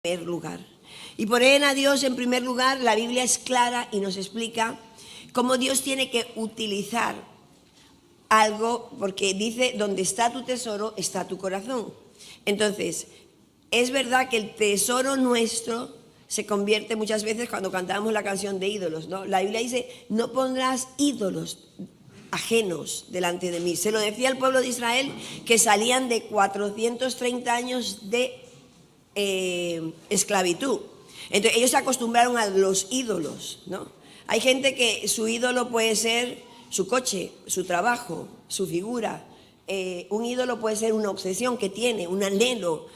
primer lugar. Y poner a Dios en primer lugar, la Biblia es clara y nos explica cómo Dios tiene que utilizar algo, porque dice, donde está tu tesoro, está tu corazón. Entonces, es verdad que el tesoro nuestro se convierte muchas veces cuando cantamos la canción de ídolos, ¿no? La Biblia dice, no pondrás ídolos ajenos delante de mí. Se lo decía al pueblo de Israel, que salían de 430 años de esclavitud. Entonces ellos se acostumbraron a los ídolos, ¿no? Hay gente que su ídolo puede ser su coche, su trabajo, su figura. Un ídolo puede ser una obsesión que tiene, un anhelo.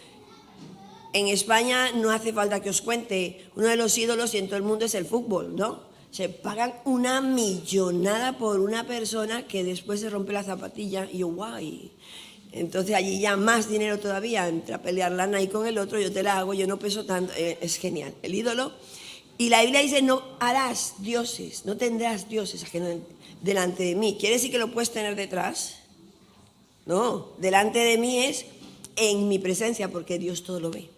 En España no hace falta que os cuente, uno de los ídolos en todo el mundo es el fútbol, ¿no? Se pagan una millonada por una persona que después se rompe la zapatilla y yo, guay. Entonces allí ya más dinero todavía, entre a pelear lana y con el otro, yo te la hago, yo no peso tanto, es genial. El ídolo. Y la Biblia dice, no harás dioses, no tendrás dioses ajenos delante de mí. ¿Quiere decir que lo puedes tener detrás? No, delante de mí es en mi presencia, porque Dios todo lo ve.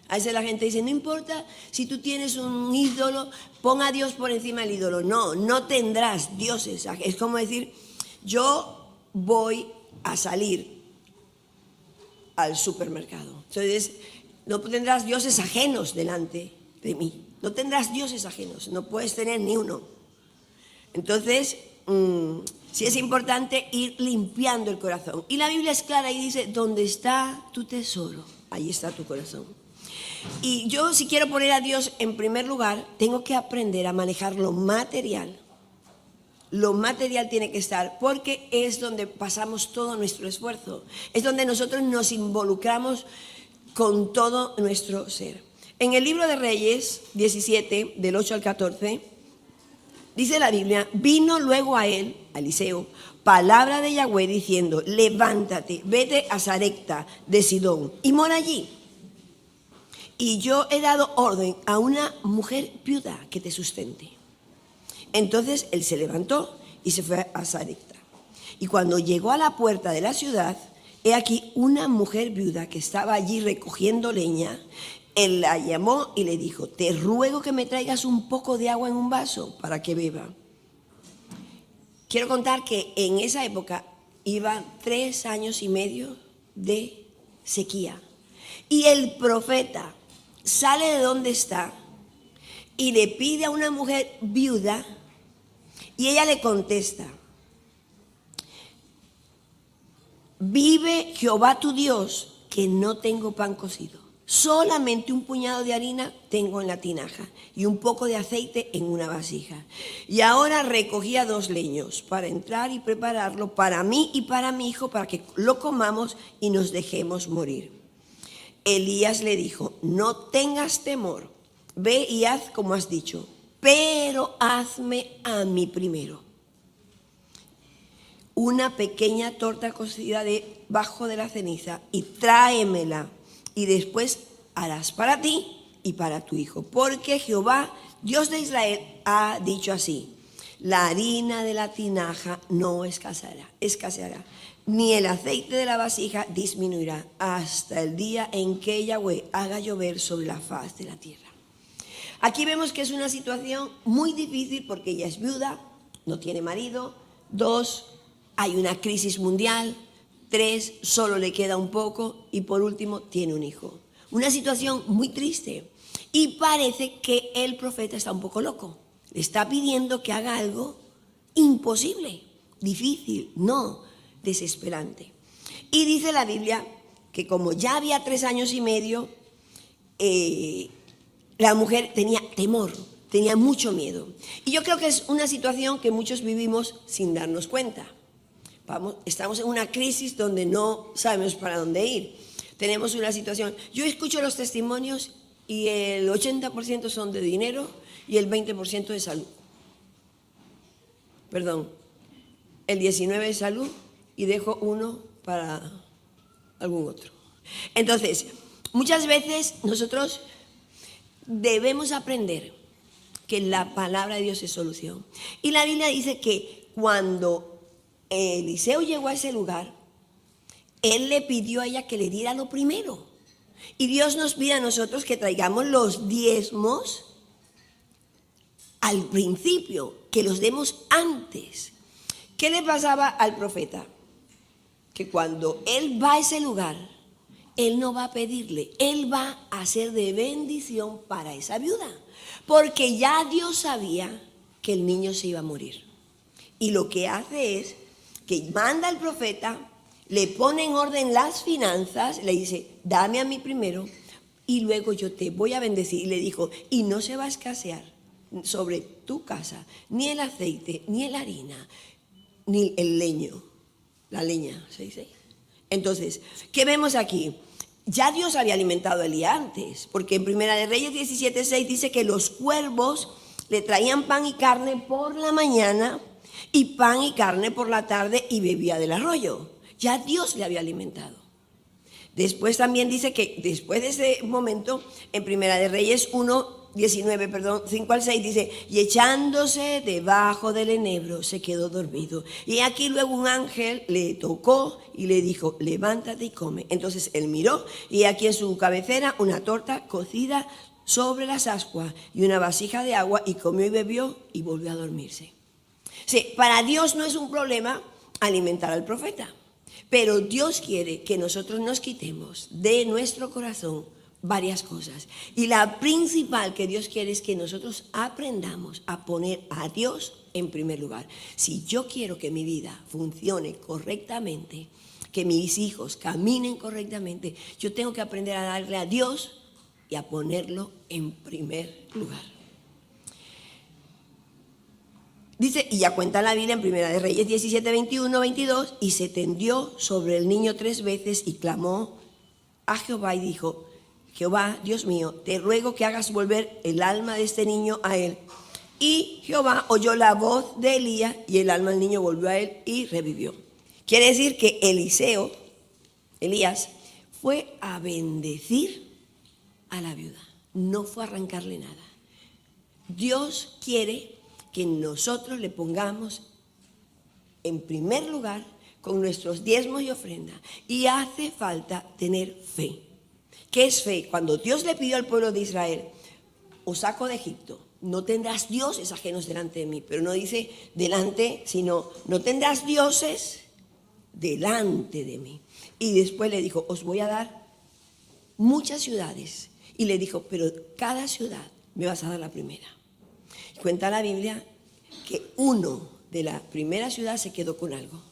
A veces la gente dice, no importa si tú tienes un ídolo, pon a Dios por encima del ídolo. No, no tendrás dioses. Es como decir, yo voy a salir al supermercado. Entonces, no tendrás dioses ajenos delante de mí. No tendrás dioses ajenos, no puedes tener ni uno. Entonces, sí es importante ir limpiando el corazón. Y la Biblia es clara y dice, donde está tu tesoro, ahí está tu corazón. Y yo, si quiero poner a Dios en primer lugar, tengo que aprender a manejar lo material. Lo material tiene que estar, porque es donde pasamos todo nuestro esfuerzo. Es donde nosotros nos involucramos con todo nuestro ser. En el libro de Reyes 17, del 8 al 14, dice la Biblia, vino luego a él, a Eliseo, palabra de Yahweh diciendo, levántate, vete a Sarepta de Sidón y mora allí. Y yo he dado orden a una mujer viuda que te sustente. Entonces él se levantó y se fue a Sarepta. Y cuando llegó a la puerta de la ciudad, he aquí una mujer viuda que estaba allí recogiendo leña. Él la llamó y le dijo, te ruego que me traigas un poco de agua en un vaso para que beba. Quiero contar que en esa época iban 3 años y medio de sequía. Y el profeta sale de donde está y le pide a una mujer viuda y ella le contesta, vive Jehová tu Dios que no tengo pan cocido, solamente un puñado de harina tengo en la tinaja y un poco de aceite en una vasija. Y ahora recogía 2 leños para entrar y prepararlo para mí y para mi hijo, para que lo comamos y nos dejemos morir. Elías le dijo, no tengas temor, ve y haz como has dicho, pero hazme a mí primero una pequeña torta cocida debajo de la ceniza y tráemela, y después harás para ti y para tu hijo, porque Jehová, Dios de Israel, ha dicho así, la harina de la tinaja no escaseará, ni el aceite de la vasija disminuirá hasta el día en que Yahweh haga llover sobre la faz de la tierra. Aquí vemos que es una situación muy difícil porque ella es viuda, no tiene marido. 2, hay una crisis mundial. 3, solo le queda un poco. Y por último, tiene un hijo. Una situación muy triste. Y parece que el profeta está un poco loco. Le está pidiendo que haga algo imposible, difícil, no, desesperante. Y dice la Biblia que como ya había 3 años y medio, la mujer tenía temor, tenía mucho miedo. Y yo creo que es una situación que muchos vivimos sin darnos cuenta. Estamos en una crisis donde no sabemos para dónde ir. Tenemos una situación. Yo escucho los testimonios y el 80% son de dinero y el 20% de salud. Perdón, el 19% de salud y dejo 1 para algún otro. Entonces, muchas veces nosotros debemos aprender que la palabra de Dios es solución. Y la Biblia dice que cuando Eliseo llegó a ese lugar, él le pidió a ella que le diera lo primero. Y Dios nos pide a nosotros que traigamos los diezmos al principio, que los demos antes. ¿Qué le pasaba al profeta? Que cuando él va a ese lugar, él no va a pedirle, él va a ser de bendición para esa viuda, porque ya Dios sabía que el niño se iba a morir. Y lo que hace es que manda al profeta, le pone en orden las finanzas, le dice, dame a mí primero y luego yo te voy a bendecir. Y le dijo, y no se va a escasear sobre tu casa ni el aceite, ni la harina, ni el leño, la leña, ¿se dice? Entonces, ¿qué vemos aquí? Ya Dios había alimentado a Elías antes, porque en Primera de Reyes 17:6 dice que los cuervos le traían pan y carne por la mañana y pan y carne por la tarde y bebía del arroyo. Ya Dios le había alimentado. Después también dice que después de ese momento, en Primera de Reyes 5 al 6 dice, y echándose debajo del enebro se quedó dormido. Y aquí luego un ángel le tocó y le dijo, levántate y come. Entonces él miró y aquí en su cabecera una torta cocida sobre las ascuas y una vasija de agua, y comió y bebió y volvió a dormirse. Sí, para Dios no es un problema alimentar al profeta, pero Dios quiere que nosotros nos quitemos de nuestro corazón varias cosas. Y la principal que Dios quiere es que nosotros aprendamos a poner a Dios en primer lugar. Si yo quiero que mi vida funcione correctamente, que mis hijos caminen correctamente, yo tengo que aprender a darle a Dios y a ponerlo en primer lugar. Dice, y ya cuenta la Biblia en Primera de Reyes 17, 21, 22, y se tendió sobre el niño 3 veces y clamó a Jehová y dijo, Jehová, Dios mío, te ruego que hagas volver el alma de este niño a él. Y Jehová oyó la voz de Elías y el alma del niño volvió a él y revivió. Quiere decir que Elías, fue a bendecir a la viuda, no fue a arrancarle nada. Dios quiere que nosotros le pongamos en primer lugar con nuestros diezmos y ofrendas. Y hace falta tener fe. ¿Qué es fe? Cuando Dios le pidió al pueblo de Israel, os saco de Egipto, no tendrás dioses ajenos delante de mí. Pero no dice delante, sino no tendrás dioses delante de mí. Y después le dijo, os voy a dar muchas ciudades. Y le dijo, pero cada ciudad me vas a dar la primera. Cuenta la Biblia que uno de la primera ciudad se quedó con algo.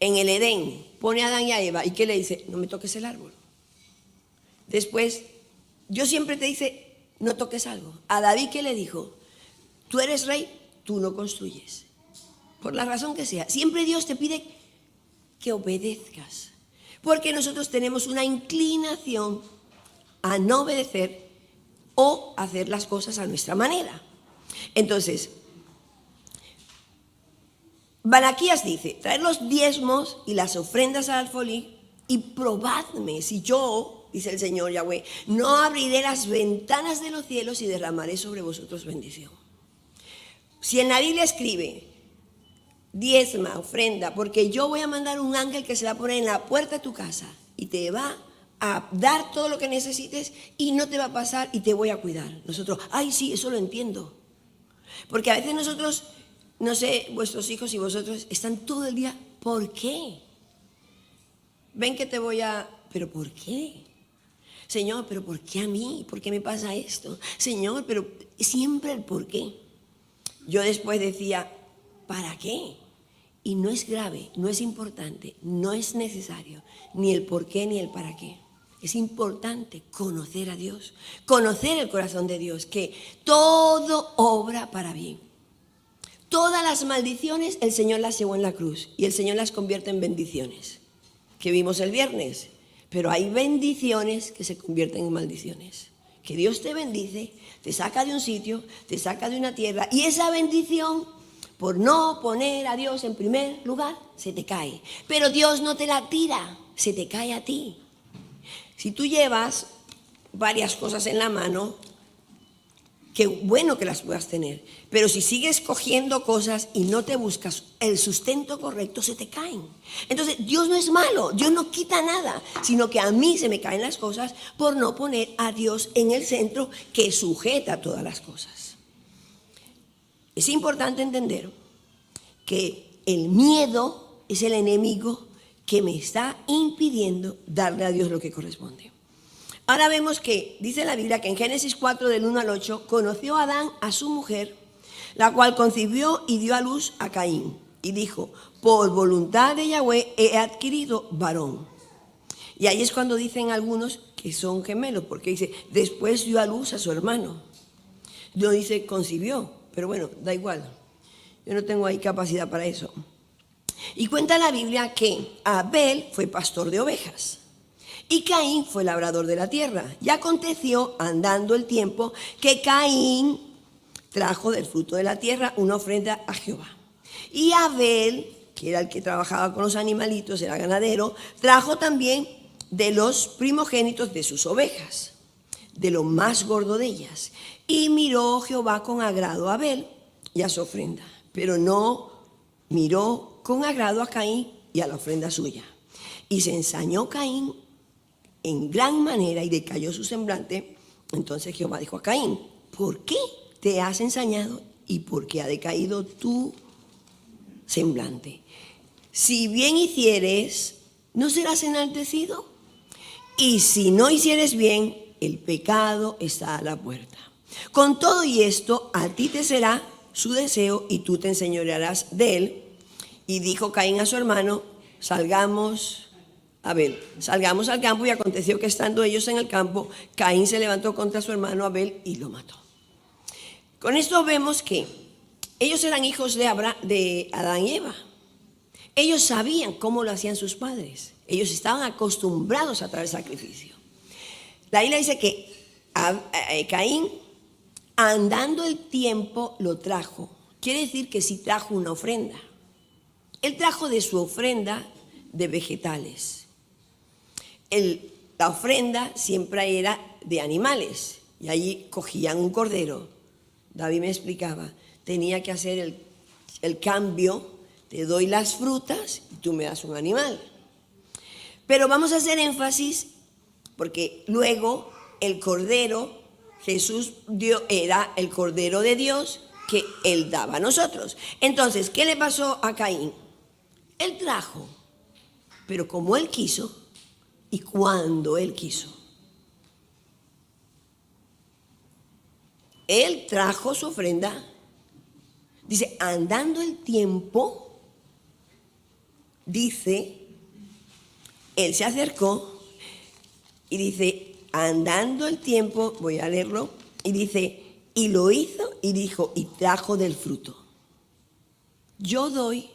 En el Edén pone a Adán y a Eva, ¿y qué le dice? No me toques el árbol. Después, Dios siempre te dice, no toques algo. A David, ¿qué le dijo? Tú eres rey, tú no construyes. Por la razón que sea. Siempre Dios te pide que obedezcas. Porque nosotros tenemos una inclinación a no obedecer o hacer las cosas a nuestra manera. Entonces, Malaquías dice, traed los diezmos y las ofrendas al alfolí y probadme si yo, dice el Señor Yahweh, no abriré las ventanas de los cielos y derramaré sobre vosotros bendición. Si en la Biblia escribe, diezma, ofrenda, porque yo voy a mandar un ángel que se va a poner en la puerta de tu casa y te va a dar todo lo que necesites y no te va a pasar y te voy a cuidar. Nosotros, ay sí, eso lo entiendo. Porque a veces nosotros, no sé, vuestros hijos y vosotros están todo el día, ¿por qué? Ven que te voy a, ¿pero por qué? Señor, ¿pero por qué a mí? ¿Por qué me pasa esto? Señor, pero siempre el por qué. Yo después decía, ¿para qué? Y no es grave, no es importante, no es necesario, ni el por qué ni el para qué. Es importante conocer a Dios, conocer el corazón de Dios, que todo obra para bien. Todas las maldiciones el Señor las llevó en la cruz y el Señor las convierte en bendiciones, que vimos el viernes. Pero hay bendiciones que se convierten en maldiciones. Que Dios te bendice, te saca de un sitio, te saca de una tierra y esa bendición, por no poner a Dios en primer lugar, se te cae. Pero Dios no te la tira, se te cae a ti. Si tú llevas varias cosas en la mano qué bueno que las puedas tener. Pero si sigues cogiendo cosas y no te buscas el sustento correcto, se te caen. Entonces, Dios no es malo, Dios no quita nada, sino que a mí se me caen las cosas por no poner a Dios en el centro que sujeta todas las cosas. Es importante entender que el miedo es el enemigo que me está impidiendo darle a Dios lo que corresponde. Ahora vemos que dice la Biblia que en Génesis 4 del 1 al 8 conoció Adán a su mujer, la cual concibió y dio a luz a Caín. Y dijo, por voluntad de Yahweh he adquirido varón. Y ahí es cuando dicen algunos que son gemelos, porque dice, después dio a luz a su hermano. No dice concibió, pero bueno, da igual. Yo no tengo ahí capacidad para eso. Y cuenta la Biblia que Abel fue pastor de ovejas y Caín fue labrador de la tierra. Y aconteció, andando el tiempo, que Caín trajo del fruto de la tierra una ofrenda a Jehová. Y Abel, que era el que trabajaba con los animalitos, era ganadero, trajo también de los primogénitos de sus ovejas, de lo más gordo de ellas. Y miró Jehová con agrado a Abel y a su ofrenda, pero no miró con agrado a Caín y a la ofrenda suya. Y se ensañó Caín en gran manera y decayó su semblante. Entonces Jehová dijo a Caín, ¿por qué te has ensañado y por qué ha decaído tu semblante? Si bien hicieres, ¿no serás enaltecido? Y si no hicieres bien, el pecado está a la puerta. Con todo y esto, a ti te será su deseo y tú te enseñorearás de él. Y dijo Caín a su hermano, salgamos al campo. Y aconteció que estando ellos en el campo, Caín se levantó contra su hermano Abel y lo mató. Con esto vemos que ellos eran hijos de Adán y Eva. Ellos sabían cómo lo hacían sus padres. Ellos estaban acostumbrados a traer sacrificio. La Biblia dice que Caín, andando el tiempo, lo trajo. Quiere decir que sí trajo una ofrenda. Él trajo de su ofrenda de vegetales. La ofrenda siempre era de animales. Y allí cogían un cordero. David me explicaba, tenía que hacer el cambio, te doy las frutas y tú me das un animal. Pero vamos a hacer énfasis, porque luego el cordero, Jesús era el cordero de Dios que Él daba a nosotros. Entonces, ¿qué le pasó a Caín? Él trajo, pero como Él quiso y cuando Él quiso. Él trajo su ofrenda, dice, andando el tiempo, dice, Él se acercó y dice, andando el tiempo, voy a leerlo, y dice, y lo hizo y dijo, y trajo del fruto. Yo doy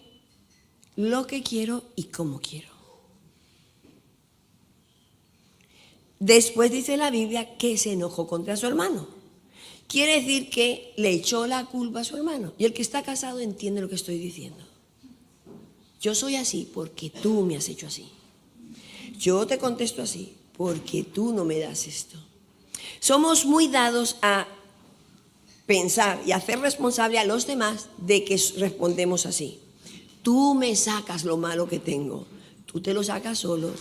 lo que quiero y como quiero. Después dice la Biblia que se enojó contra su hermano. Quiere decir que le echó la culpa a su hermano. Y el que está casado entiende lo que estoy diciendo. Yo soy así porque tú me has hecho así. Yo te contesto así porque tú no me das esto. Somos muy dados a pensar y hacer responsable a los demás de que respondemos así. Tú me sacas lo malo que tengo, tú te lo sacas solo,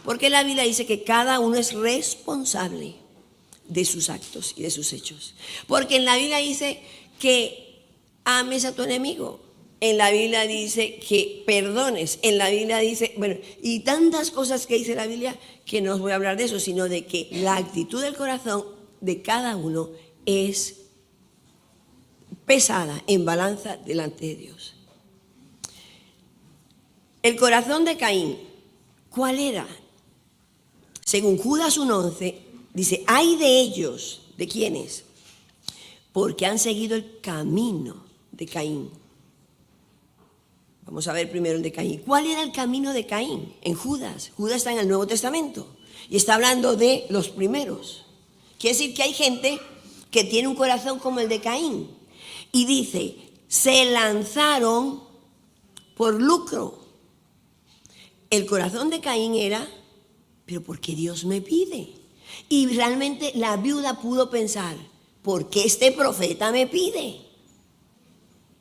porque la Biblia dice que cada uno es responsable de sus actos y de sus hechos. Porque en la Biblia dice que ames a tu enemigo, en la Biblia dice que perdones, en la Biblia dice, bueno, y tantas cosas que dice la Biblia que no os voy a hablar de eso, sino de que la actitud del corazón de cada uno es pesada en balanza delante de Dios. El corazón de Caín, ¿cuál era? Según Judas 1:11, dice, ay de ellos, ¿de quiénes? Porque han seguido el camino de Caín. Vamos a ver primero el de Caín. ¿Cuál era el camino de Caín? En Judas. Judas está en el Nuevo Testamento y está hablando de los primeros. Quiere decir que hay gente que tiene un corazón como el de Caín. Y dice, se lanzaron por lucro. El corazón de Caín era, pero ¿por qué Dios me pide? Y realmente la viuda pudo pensar, porque este profeta me pide.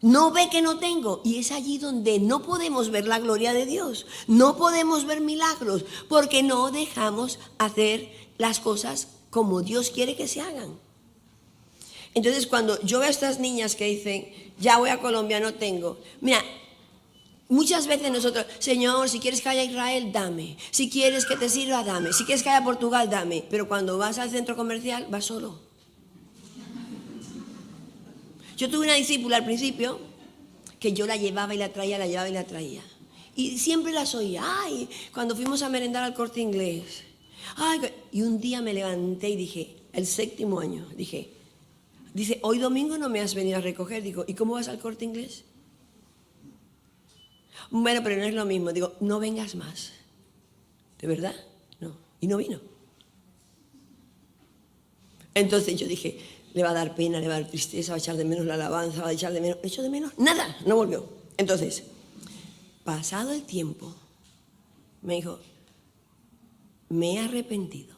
No ve que no tengo. Y es allí donde no podemos ver la gloria de Dios. No podemos ver milagros porque no dejamos hacer las cosas como Dios quiere que se hagan. Entonces, cuando yo veo a estas niñas que dicen, ya voy a Colombia, no tengo. Mira, muchas veces nosotros, Señor, si quieres que vaya a Israel, dame. Si quieres que te sirva, dame. Si quieres que vaya a Portugal, dame. Pero cuando vas al centro comercial, vas solo. Yo tuve una discípula al principio que yo la llevaba y la traía, la llevaba y la traía. Y siempre las oía. Ay, cuando fuimos a merendar al Corte Inglés. Ay, y un día me levanté y dije, el 7º año, dice, hoy domingo no me has venido a recoger. Digo, ¿y cómo vas al Corte Inglés? Bueno, pero no es lo mismo. Digo, no vengas más. ¿De verdad? No. Y no vino. Entonces yo dije, le va a dar pena, le va a dar tristeza, va a echar de menos la alabanza, va a echar de menos... ¿No echó de menos? Nada, no volvió. Entonces, pasado el tiempo, me dijo, me he arrepentido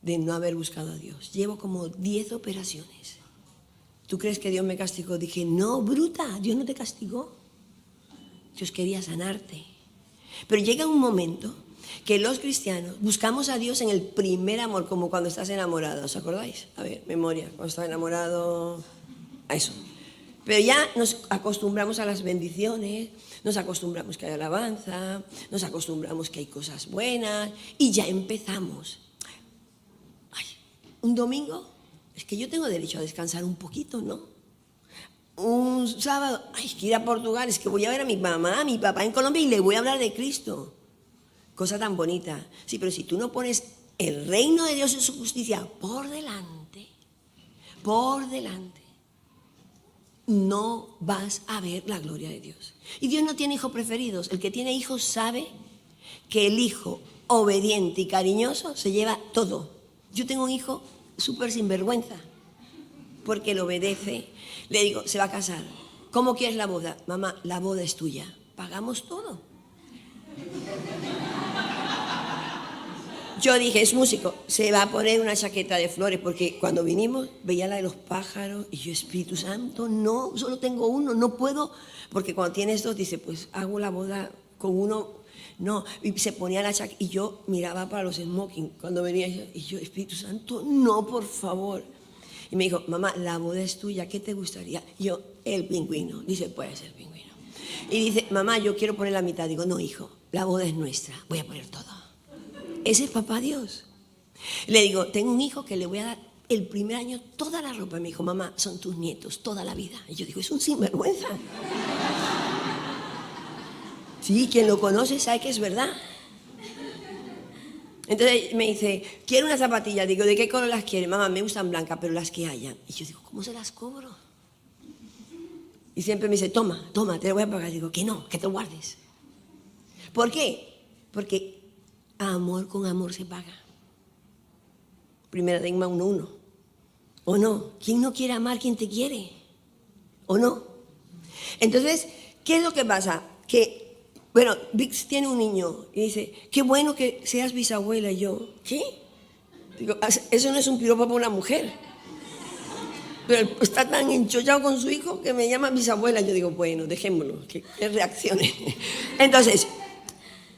de no haber buscado a Dios. Llevo como 10 operaciones. ¿Tú crees que Dios me castigó? Dije, no, bruta, Dios no te castigó. Dios quería sanarte. Pero llega un momento que los cristianos buscamos a Dios en el primer amor, como cuando estás enamorado, ¿os acordáis? A ver, memoria, cuando estás enamorado, a eso. Pero ya nos acostumbramos a las bendiciones, nos acostumbramos que hay alabanza, nos acostumbramos que hay cosas buenas y ya empezamos. Ay, un domingo, es que yo tengo derecho a descansar un poquito, ¿no? Un sábado, ay, que ir a Portugal, es que voy a ver a mi mamá, a mi papá en Colombia y le voy a hablar de Cristo. Cosa tan bonita. Sí, pero si tú no pones el reino de Dios y su justicia por delante, no vas a ver la gloria de Dios. Y Dios no tiene hijos preferidos. El que tiene hijos sabe que el hijo obediente y cariñoso se lleva todo. Yo tengo un hijo súper sinvergüenza, porque le obedece. Le digo, se va a casar. ¿Cómo quieres la boda? Mamá, la boda es tuya. Pagamos todo. Yo dije, es músico, se va a poner una chaqueta de flores, porque cuando vinimos veía la de los pájaros y yo, Espíritu Santo, no, solo tengo uno, no puedo, porque cuando tienes dos, dice, pues hago la boda con uno, no, y se ponía la chaqueta, y yo miraba para los smoking cuando venía, y yo, Espíritu Santo, no, por favor. Y me dijo, mamá, la boda es tuya, ¿qué te gustaría? Y yo, el pingüino, dice, puede ser el pingüino. Y dice, mamá, yo quiero poner la mitad, digo, no, hijo, la boda es nuestra, voy a poner todo. Ese es papá Dios. Le digo, tengo un hijo que le voy a dar el primer año toda la ropa. Y me dijo, mamá, son tus nietos toda la vida. Y yo digo, es un sinvergüenza. Sí, quien lo conoce sabe que es verdad. Entonces me dice, quiero una zapatilla. Digo, ¿de qué color las quiere? Mamá, me gustan blancas, pero las que hayan. Y yo digo, ¿cómo se las cobro? Y siempre me dice, toma, te lo voy a pagar. Digo, que no, que te lo guardes. ¿Por qué? Porque amor con amor se paga. Primera de Inma 1:1. ¿O no? ¿Quién no quiere amar quien te quiere? ¿O no? Entonces, ¿qué es lo que pasa? Que, bueno, Vix tiene un niño y dice, qué bueno que seas bisabuela. Y yo, ¿qué? Digo, eso no es un piropo para una mujer. Pero está tan enchollado con su hijo que me llama bisabuela. Yo digo, bueno, dejémoslo, que reaccione. Entonces,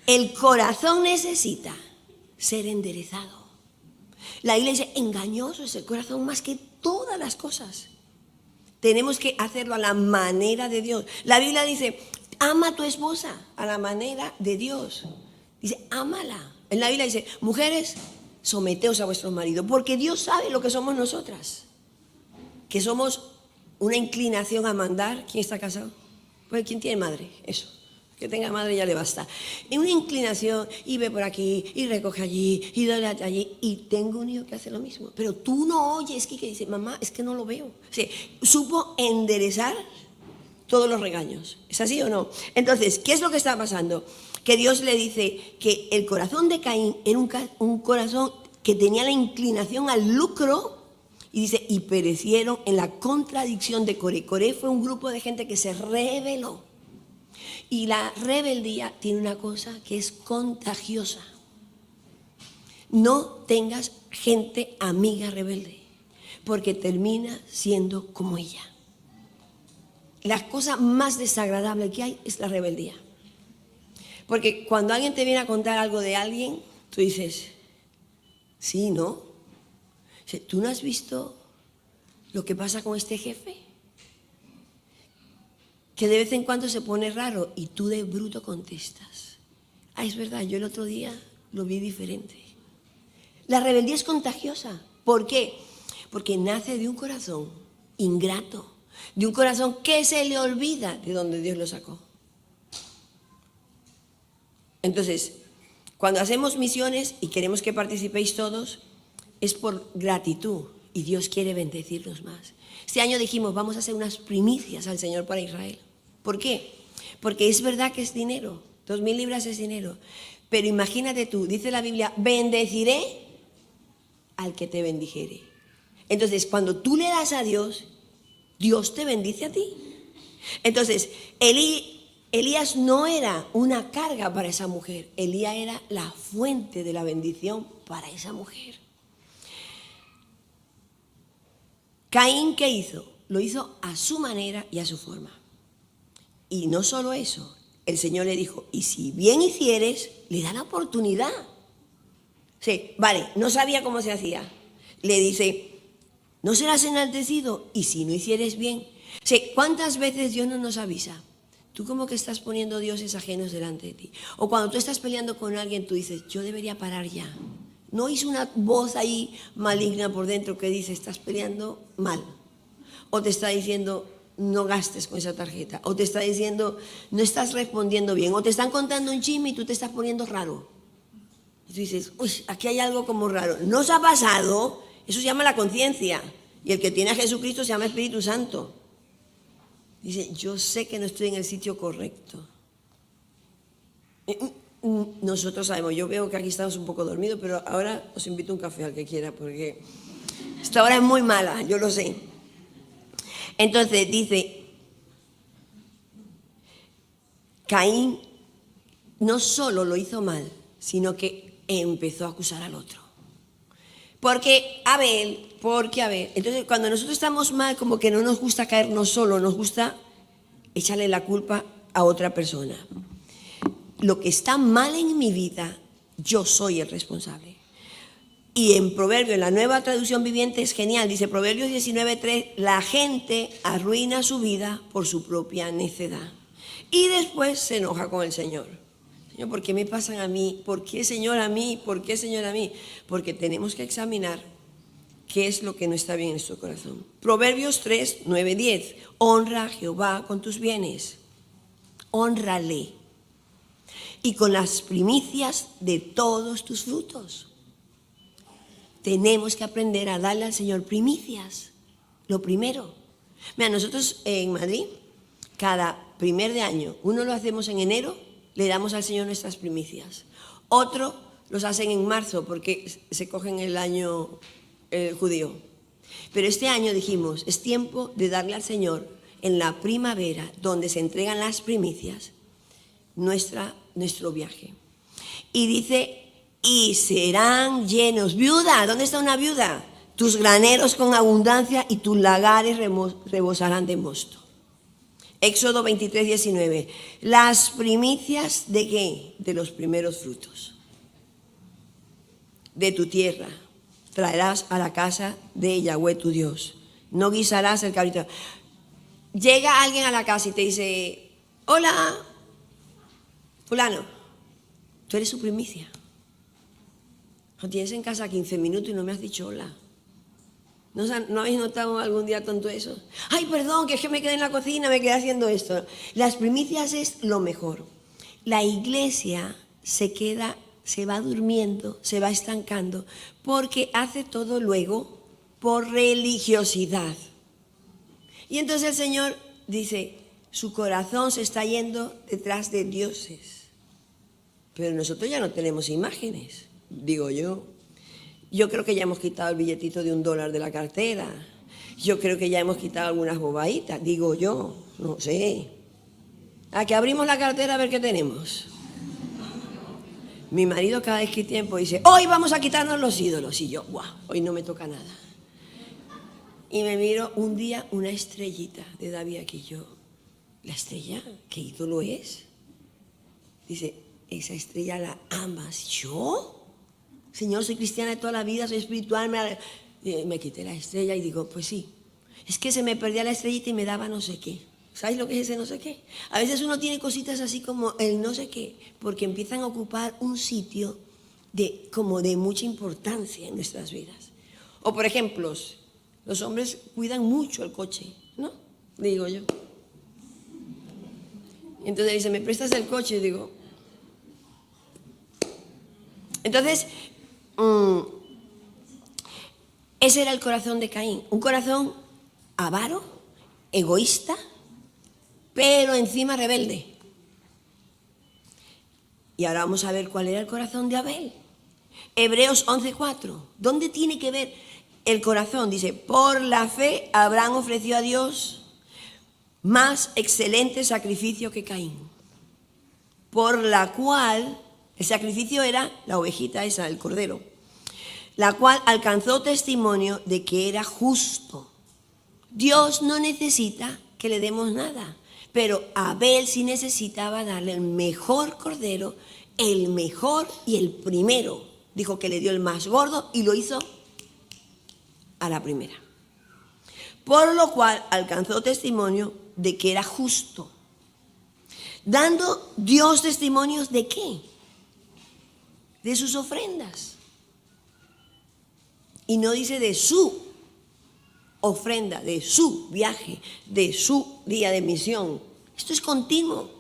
el corazón necesita ser enderezado. La Biblia dice, engañoso es el corazón más que todas las cosas. Tenemos que hacerlo a la manera de Dios. La Biblia dice, ama a tu esposa a la manera de Dios. Dice, ámala. En la Biblia dice, mujeres, someteos a vuestros maridos, porque Dios sabe lo que somos nosotras. Que somos una inclinación a mandar. ¿Quién está casado? Pues, ¿quién tiene madre? Eso. Que tenga madre ya le basta. Y una inclinación, y ve por aquí, y recoge allí, y dale allí. Y tengo un hijo que hace lo mismo. Pero tú no oyes que dice, mamá, es que no lo veo. O sea, supo enderezar todos los regaños. ¿Es así o no? Entonces, ¿qué es lo que está pasando? Que Dios le dice que el corazón de Caín era un corazón que tenía la inclinación al lucro. Y dice, y perecieron en la contradicción de Coré. Coré fue un grupo de gente que se rebeló. Y la rebeldía tiene una cosa que es contagiosa. No tengas gente amiga rebelde, porque termina siendo como ella. La cosa más desagradable que hay es la rebeldía. Porque cuando alguien te viene a contar algo de alguien, tú dices, sí, ¿no? ¿Tú no has visto lo que pasa con este jefe? Que de vez en cuando se pone raro y tú de bruto contestas, es verdad, yo el otro día lo vi diferente. La rebeldía es contagiosa. ¿Por qué? Porque nace de un corazón ingrato, de un corazón que se le olvida de donde Dios lo sacó. Entonces, cuando hacemos misiones y queremos que participéis todos, es por gratitud y Dios quiere bendecirnos más. Este año dijimos, vamos a hacer unas primicias al Señor para Israel. ¿Por qué? Porque es verdad que es dinero, 2.000 libras es dinero, pero imagínate tú, dice la Biblia, bendeciré al que te bendijere. Entonces, cuando tú le das a Dios, Dios te bendice a ti. Entonces, Elías no era una carga para esa mujer, Elías era la fuente de la bendición para esa mujer. Caín, ¿qué hizo? Lo hizo a su manera y a su forma. Y no solo eso, el Señor le dijo, y si bien hicieres, le da la oportunidad. Sí, vale, no sabía cómo se hacía. Le dice, no serás enaltecido, y si no hicieres bien. Sí, ¿cuántas veces Dios no nos avisa? Tú como que estás poniendo dioses ajenos delante de ti. O cuando tú estás peleando con alguien, tú dices, yo debería parar ya. ¿No hizo una voz ahí maligna por dentro que dice, estás peleando mal? O te está diciendo, no gastes con esa tarjeta. O te está diciendo, no estás respondiendo bien. O te están contando un chisme y tú te estás poniendo raro. Y tú dices, uy, aquí hay algo como raro. ¿No os ha pasado? Eso se llama la conciencia. Y el que tiene a Jesucristo se llama Espíritu Santo. Dice, yo sé que no estoy en el sitio correcto. Nosotros sabemos, yo veo que aquí estamos un poco dormidos, pero ahora os invito a un café al que quiera, porque esta hora es muy mala, yo lo sé. Entonces dice, Caín no solo lo hizo mal, sino que empezó a acusar al otro. Porque Abel. Entonces cuando nosotros estamos mal, como que no nos gusta caernos solo, nos gusta echarle la culpa a otra persona. Lo que está mal en mi vida, yo soy el responsable. Y en Proverbios, en la Nueva Traducción Viviente, es genial. Dice Proverbios 19:3, la gente arruina su vida por su propia necedad. Y después se enoja con el Señor. Señor, ¿por qué me pasan a mí? ¿Por qué, Señor, a mí? ¿Por qué, Señor, a mí? Porque tenemos que examinar qué es lo que no está bien en nuestro corazón. Proverbios 3:9-10, honra a Jehová con tus bienes. Hónrale. Y con las primicias de todos tus frutos. Tenemos que aprender a darle al Señor primicias. Lo primero. Mira, nosotros en Madrid, cada primer de año, uno lo hacemos en enero, le damos al Señor nuestras primicias. Otro los hacen en marzo porque se cogen el año judío. Pero este año dijimos, es tiempo de darle al Señor en la primavera, donde se entregan las primicias, nuestro viaje. Y dice, y serán llenos. Viuda, ¿dónde está una viuda? Tus graneros con abundancia y tus lagares rebosarán de mosto. Éxodo 23:19. Las primicias ¿de qué? De los primeros frutos de tu tierra traerás a la casa de Yahweh tu Dios. No guisarás el cabrito. Llega alguien a la casa y te dice, hola, fulano, tú eres su primicia. Lo tienes en casa 15 minutos y no me has dicho hola. ¿No habéis notado algún día tanto eso? Ay, perdón, que es que me quedé en la cocina, me quedé haciendo esto. Las primicias es lo mejor. La iglesia se va durmiendo, se va estancando, porque hace todo luego por religiosidad. Y entonces el Señor dice, su corazón se está yendo detrás de dioses. Pero nosotros ya no tenemos imágenes, digo yo. Yo creo que ya hemos quitado el billetito de $1 de la cartera. Yo creo que ya hemos quitado algunas bobaditas, digo yo, no sé. A que abrimos la cartera a ver qué tenemos. Mi marido cada vez que tiempo dice, hoy vamos a quitarnos los ídolos. Y yo, guau, hoy no me toca nada. y me miro un día una estrellita de David aquí. Yo, ¿la estrella? ¿Qué ídolo es? Dice, esa estrella la amas. ¿Yo? Señor, soy cristiana de toda la vida, soy espiritual. Me quité la estrella y digo, pues sí. Es que se me perdía la estrellita y me daba no sé qué. ¿Sabéis lo que es ese no sé qué? A veces uno tiene cositas así como el no sé qué, porque empiezan a ocupar un sitio como de mucha importancia en nuestras vidas. O por ejemplo, los hombres cuidan mucho el coche, ¿no? Digo yo. Entonces dice, ¿me prestas el coche? Y digo. Entonces, ese era el corazón de Caín. Un corazón avaro, egoísta, pero encima rebelde. Y ahora vamos a ver cuál era el corazón de Abel. Hebreos 11:4. ¿Dónde tiene que ver el corazón? Dice, por la fe Abraham ofreció a Dios más excelente sacrificio que Caín. Por la cual, el sacrificio era la ovejita esa, el cordero, la cual alcanzó testimonio de que era justo. Dios no necesita que le demos nada, pero Abel sí necesitaba darle el mejor cordero, el mejor y el primero. Dijo que le dio el más gordo y lo hizo a la primera. Por lo cual alcanzó testimonio de que era justo. Dando Dios testimonios de qué? De sus ofrendas. Y no dice de su ofrenda, de su viaje, de su día de misión. Esto es continuo.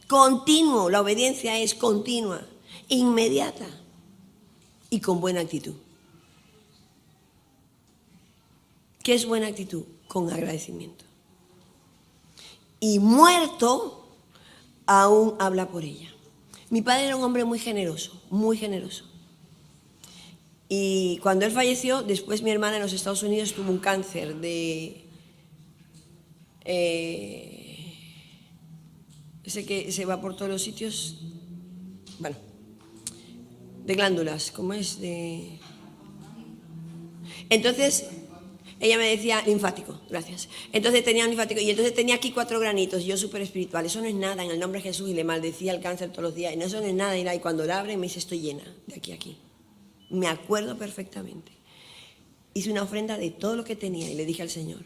Continuo. La obediencia es continua, inmediata y con buena actitud. ¿Qué es buena actitud? Con agradecimiento. Y muerto, aún habla por ella. Mi padre era un hombre muy generoso, muy generoso. Y cuando él falleció, después mi hermana en los Estados Unidos tuvo un cáncer de... ese que se va por todos los sitios, bueno, de glándulas, ¿cómo es? Entonces, ella me decía, linfático, gracias. Entonces tenía un linfático, y entonces tenía aquí 4 granitos, y yo súper espiritual, eso no es nada, en el nombre de Jesús, y le maldecía el cáncer todos los días, y no, eso no es nada, y cuando la abre me dice, estoy llena, de aquí a aquí. Me acuerdo perfectamente. Hice una ofrenda de todo lo que tenía, y le dije al Señor,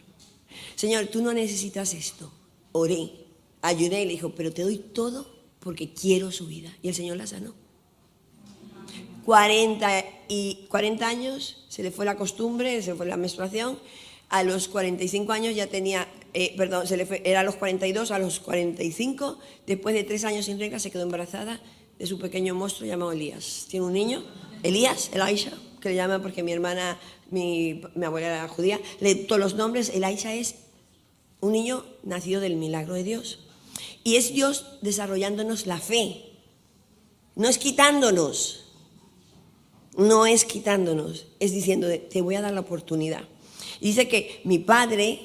Señor, tú no necesitas esto. Oré, ayuné, y le dijo, pero te doy todo porque quiero su vida, y el Señor la sanó. 40 años, se le fue la costumbre, se le fue la menstruación. A los 45 años ya tenía, era a los 42, a los 45, después de 3 años sin regla, se quedó embarazada de su pequeño monstruo llamado Elías. Tiene un niño, Elías, Elisha, que le llaman porque mi hermana, mi abuela era judía, todos los nombres. Elisha es un niño nacido del milagro de Dios. Y es Dios desarrollándonos la fe, no es quitándonos. No es quitándonos, es diciendo, te voy a dar la oportunidad. Y dice que mi padre,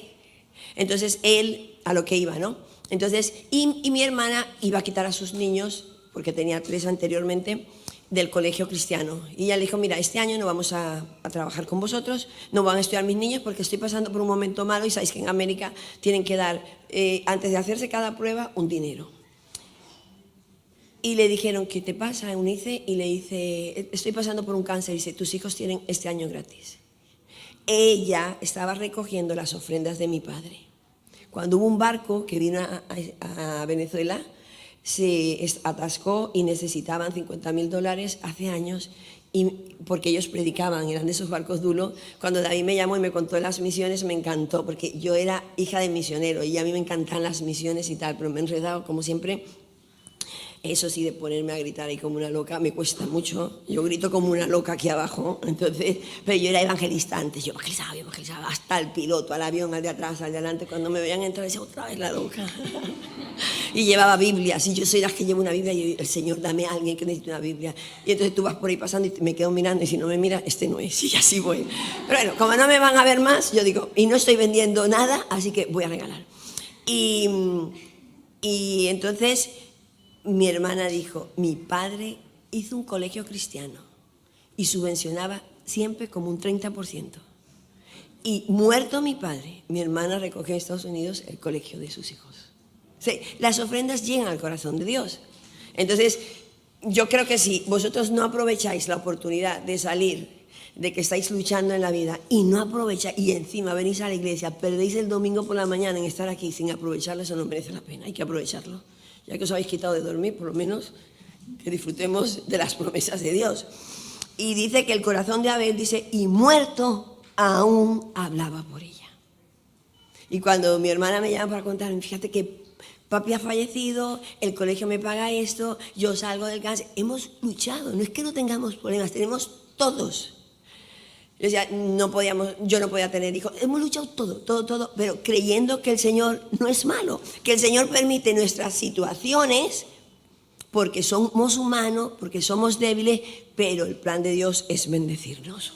entonces él, a lo que iba, ¿no? Entonces, y mi hermana iba a quitar a sus niños, porque tenía 3 anteriormente, del colegio cristiano. Y ella le dijo, mira, este año no vamos a trabajar con vosotros, no van a estudiar mis niños porque estoy pasando por un momento malo y sabéis que en América tienen que dar, antes de hacerse cada prueba, un dinero. Y le dijeron, ¿qué te pasa, Eunice? Y le dice, estoy pasando por un cáncer. Y dice, tus hijos tienen este año gratis. Ella estaba recogiendo las ofrendas de mi padre. Cuando hubo un barco que vino a Venezuela, se atascó y necesitaban $50,000 hace años, y porque ellos predicaban, eran de esos barcos duros. Cuando David me llamó y me contó las misiones, me encantó, porque yo era hija de misionero y a mí me encantan las misiones y tal, pero me he enredado como siempre. Eso sí, de ponerme a gritar ahí como una loca, me cuesta mucho. Yo grito como una loca aquí abajo, entonces, pero yo era evangelista antes, yo evangelizaba, hasta el piloto, al avión, al de atrás, al de adelante. Cuando me veían entrar, decía, otra vez la loca. Y llevaba Biblias, y yo soy las que llevo una Biblia, y el Señor, dame a alguien que necesite una Biblia. Y entonces tú vas por ahí pasando y me quedo mirando, y si no me mira, este no es, y así voy. Pero bueno, como no me van a ver más, yo digo, y no estoy vendiendo nada, así que voy a regalar. Y entonces mi hermana dijo, mi padre hizo un colegio cristiano y subvencionaba siempre como un 30%. Y muerto mi padre, mi hermana recogió en Estados Unidos el colegio de sus hijos. Sí, las ofrendas llegan al corazón de Dios. Entonces, yo creo que si vosotros no aprovecháis la oportunidad de salir, de que estáis luchando en la vida y no aprovecháis, y encima venís a la iglesia, perdéis el domingo por la mañana en estar aquí sin aprovecharlo, eso no merece la pena. Hay que aprovecharlo. Ya que os habéis quitado de dormir, por lo menos que disfrutemos de las promesas de Dios. Y dice que el corazón de Abel, dice, y muerto aún hablaba por ella. Y cuando mi hermana me llama para contarme, fíjate que papi ha fallecido, el colegio me paga esto, yo salgo del cáncer. Hemos luchado, no es que no tengamos problemas, tenemos todos. Yo decía, yo no podía tener hijos. Hemos luchado todo, pero creyendo que el Señor no es malo, que el Señor permite nuestras situaciones porque somos humanos, porque somos débiles, pero el plan de Dios es bendecirnos.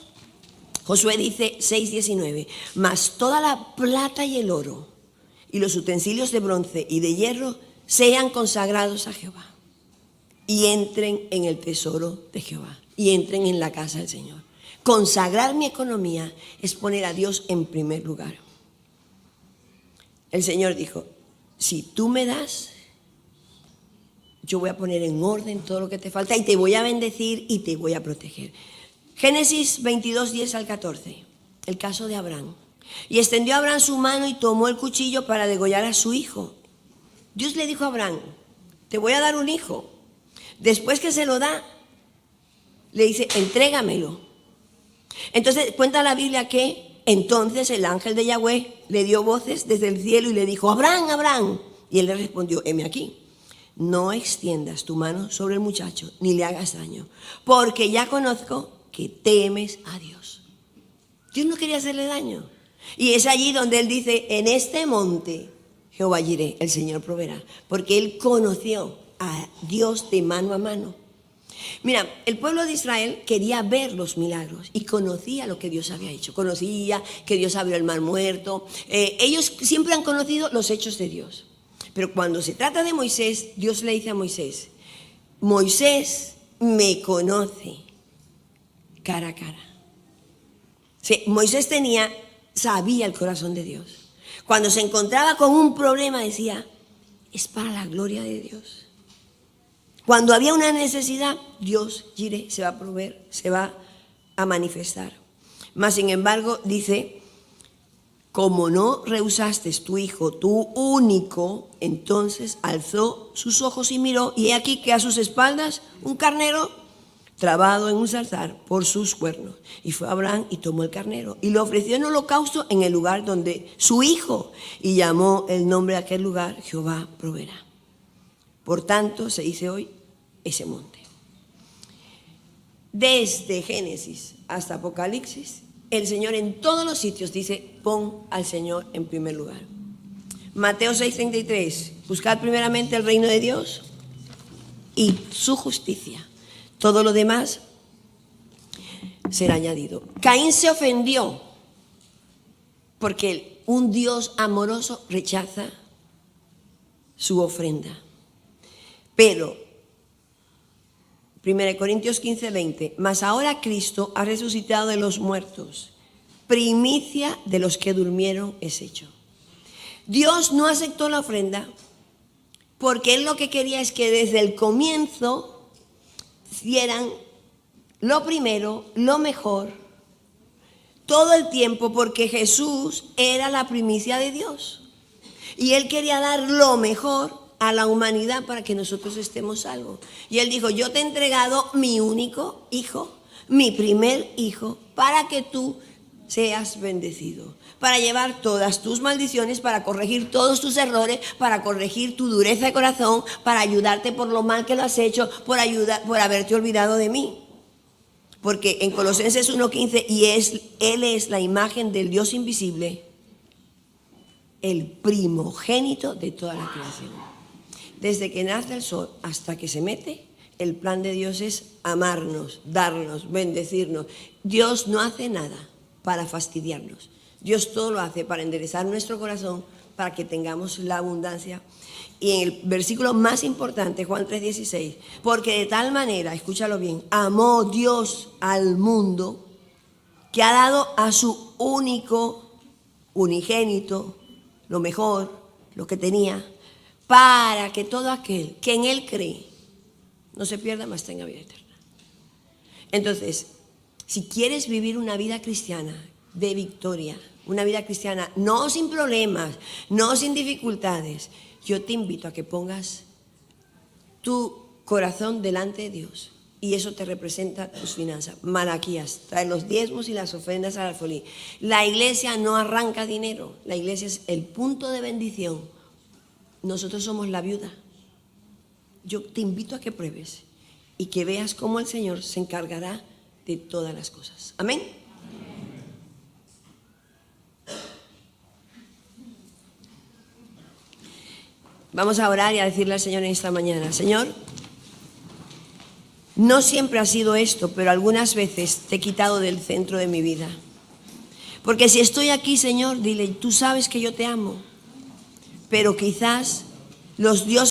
Josué dice 6:19, mas toda la plata y el oro y los utensilios de bronce y de hierro sean consagrados a Jehová y entren en el tesoro de Jehová y entren en la casa del Señor. Consagrar mi economía es poner a Dios en primer lugar. El Señor dijo, si tú me das, yo voy a poner en orden todo lo que te falta y te voy a bendecir y te voy a proteger. Génesis 22:10-14, el caso de Abraham. Y extendió Abraham su mano y tomó el cuchillo para degollar a su hijo. Dios le dijo a Abraham, te voy a dar un hijo. Después que se lo da, le dice, entrégamelo. Entonces cuenta la Biblia que entonces el ángel de Yahweh le dio voces desde el cielo y le dijo, Abraham, Abraham. Y él le respondió, heme aquí. No extiendas tu mano sobre el muchacho, ni le hagas daño, porque ya conozco que temes a Dios. Dios no quería hacerle daño. Y es allí donde él dice, en este monte Jehová Jireh, el Señor proveerá, porque él conoció a Dios de mano a mano. Mira, el pueblo de Israel quería ver los milagros y conocía lo que Dios había hecho. Conocía que Dios abrió el mar muerto. Ellos siempre han conocido los hechos de Dios. Pero cuando se trata de Moisés, Dios le dice a Moisés, Moisés me conoce cara a cara. Sí, Moisés sabía el corazón de Dios. Cuando se encontraba con un problema decía, es para la gloria de Dios. Cuando había una necesidad, Dios, Jireh, se va a proveer, se va a manifestar. Mas, sin embargo, dice, como no rehusaste tu hijo, tu único, entonces alzó sus ojos y miró, y he aquí que a sus espaldas un carnero trabado en un zarzal por sus cuernos. Y fue Abraham y tomó el carnero y lo ofreció en holocausto en el lugar donde su hijo, y llamó el nombre de aquel lugar, Jehová proveerá. Por tanto, se dice hoy, ese monte. Desde Génesis hasta Apocalipsis, el Señor en todos los sitios dice, pon al Señor en primer lugar. Mateo 6:33, buscad primeramente el reino de Dios y su justicia. Todo lo demás será añadido. Caín se ofendió porque un Dios amoroso rechaza su ofrenda. Pero 1 Corintios 15:20, mas ahora Cristo ha resucitado de los muertos, primicia de los que durmieron es hecho. Dios no aceptó la ofrenda porque Él lo que quería es que desde el comienzo hicieran lo primero, lo mejor, todo el tiempo, porque Jesús era la primicia de Dios. Y Él quería dar lo mejor a la humanidad para que nosotros estemos salvos. Y Él dijo, yo te he entregado mi único hijo, mi primer hijo, para que tú seas bendecido, para llevar todas tus maldiciones, para corregir todos tus errores, para corregir tu dureza de corazón, para ayudarte por lo mal que lo has hecho, por haberte olvidado de mí. Porque en Colosenses 1:15, Él es la imagen del Dios invisible, el primogénito de toda la creación. Desde que nace el sol hasta que se mete, el plan de Dios es amarnos, darnos, bendecirnos. Dios no hace nada para fastidiarnos. Dios todo lo hace para enderezar nuestro corazón, para que tengamos la abundancia. Y en el versículo más importante, Juan 3:16, porque de tal manera, escúchalo bien, amó Dios al mundo que ha dado a su único unigénito, lo mejor, lo que tenía, para que todo aquel que en Él cree no se pierda, mas tenga vida eterna. Entonces, si quieres vivir una vida cristiana de victoria, una vida cristiana no sin problemas, no sin dificultades, yo te invito a que pongas tu corazón delante de Dios, y eso te representa tus finanzas. Malaquías, trae los diezmos y las ofrendas al alfolí. La iglesia no arranca dinero, la iglesia es el punto de bendición. Nosotros somos la viuda. Yo te invito a que pruebes y que veas cómo el Señor se encargará de todas las cosas. Amén. Vamos a orar y a decirle al Señor en esta mañana: Señor, no siempre ha sido esto, pero algunas veces te he quitado del centro de mi vida. Porque si estoy aquí, Señor, dile, tú sabes que yo te amo, pero quizás los dioses